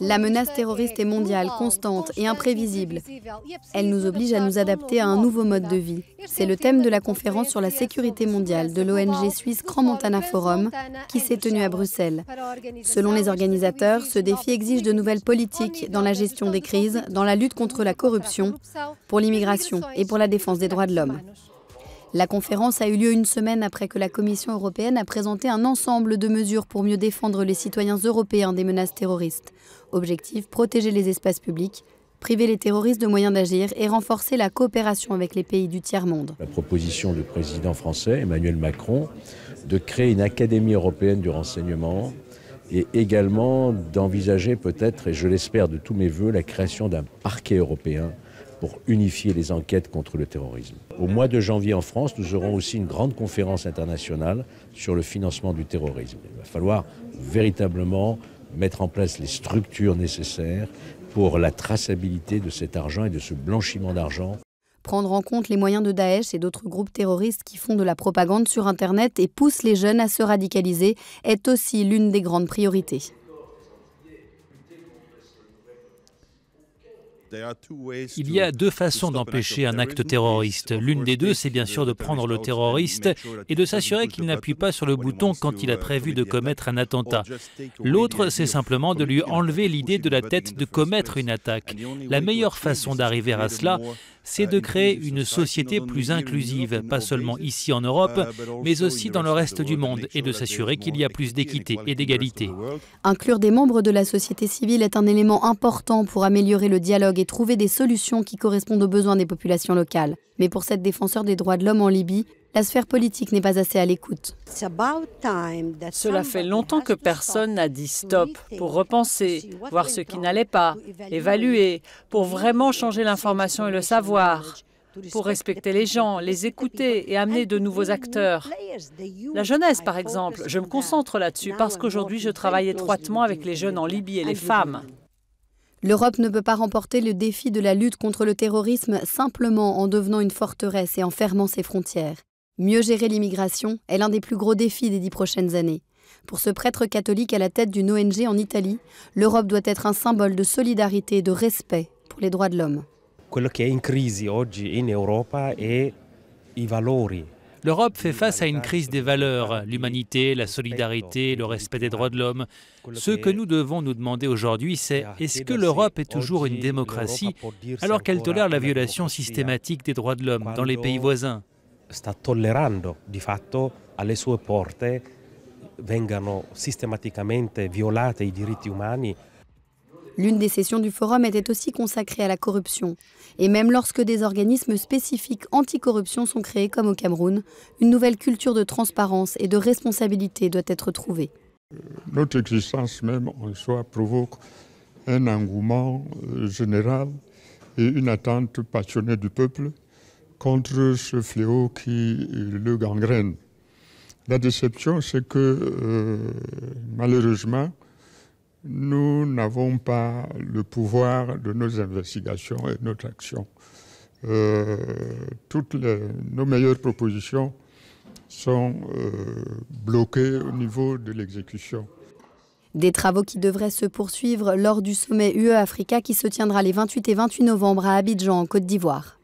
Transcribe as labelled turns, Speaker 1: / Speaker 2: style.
Speaker 1: La menace terroriste est mondiale, constante et imprévisible. Elle nous oblige à nous adapter à un nouveau mode de vie. C'est le thème de la conférence sur la sécurité mondiale de l'ONG suisse Crans-Montana Forum qui s'est tenue à Bruxelles. Selon les organisateurs, ce défi exige de nouvelles politiques dans la gestion des crises, dans la lutte contre la corruption, pour l'immigration et pour la défense des droits de l'homme. La conférence a eu lieu une semaine après que la Commission européenne a présenté un ensemble de mesures pour mieux défendre les citoyens européens des menaces terroristes. Objectif, protéger les espaces publics, priver les terroristes de moyens d'agir et renforcer la coopération avec les pays du tiers-monde.
Speaker 2: La proposition du président français Emmanuel Macron de créer une académie européenne du renseignement et également d'envisager peut-être, et je l'espère de tous mes voeux, la création d'un parquet européen pour unifier les enquêtes contre le terrorisme. Au mois de janvier en France, nous aurons aussi une grande conférence internationale sur le financement du terrorisme. Il va falloir véritablement mettre en place les structures nécessaires pour la traçabilité de cet argent et de ce blanchiment d'argent.
Speaker 1: Prendre en compte les moyens de Daesh et d'autres groupes terroristes qui font de la propagande sur Internet et poussent les jeunes à se radicaliser est aussi l'une des grandes priorités.
Speaker 3: Il y a deux façons d'empêcher un acte terroriste. L'une des deux, c'est bien sûr de prendre le terroriste et de s'assurer qu'il n'appuie pas sur le bouton quand il a prévu de commettre un attentat. L'autre, c'est simplement de lui enlever l'idée de la tête de commettre une attaque. La meilleure façon d'arriver à cela, c'est de créer une société plus inclusive, pas seulement ici en Europe, mais aussi dans le reste du monde, et de s'assurer qu'il y a plus d'équité et d'égalité.
Speaker 1: Inclure des membres de la société civile est un élément important pour améliorer le dialogue et trouver des solutions qui correspondent aux besoins des populations locales. Mais pour cette défenseur des droits de l'homme en Libye, la sphère politique n'est pas assez à l'écoute.
Speaker 4: Cela fait longtemps que personne n'a dit stop pour repenser, voir ce qui n'allait pas, évaluer, pour vraiment changer l'information et le savoir, pour respecter les gens, les écouter et amener de nouveaux acteurs. La jeunesse, par exemple, je me concentre là-dessus parce qu'aujourd'hui, je travaille étroitement avec les jeunes en Libye et les femmes.
Speaker 1: L'Europe ne peut pas remporter le défi de la lutte contre le terrorisme simplement en devenant une forteresse et en fermant ses frontières. Mieux gérer l'immigration est l'un des plus gros défis des 10 prochaines années. Pour ce prêtre catholique à la tête d'une ONG en Italie, l'Europe doit être un symbole de solidarité et de respect pour les droits de l'homme.
Speaker 3: L'Europe fait face à une crise des valeurs, l'humanité, la solidarité, le respect des droits de l'homme. Ce que nous devons nous demander aujourd'hui, c'est est-ce que l'Europe est toujours une démocratie alors qu'elle tolère la violation systématique des droits de l'homme dans les pays voisins ?
Speaker 5: Sta tollerando di fatto alle sue porte vengano sistematicamente violati i diritti umani.
Speaker 1: L'une des sessions du forum était aussi consacrée à la corruption. Et même lorsque des organismes spécifiques anticorruption sont créés comme au Cameroun, une nouvelle culture de transparence et de responsabilité doit être trouvée.
Speaker 6: Notre existence même en soi provoque un engouement général et une attente passionnée du peuple contre ce fléau qui le gangrène. La déception, c'est que malheureusement, nous n'avons pas le pouvoir de nos investigations et de notre action. Toutes nos meilleures propositions sont bloquées au niveau de l'exécution.
Speaker 1: Des travaux qui devraient se poursuivre lors du sommet UE-Africa qui se tiendra les 28 et 28 novembre à Abidjan, en Côte d'Ivoire.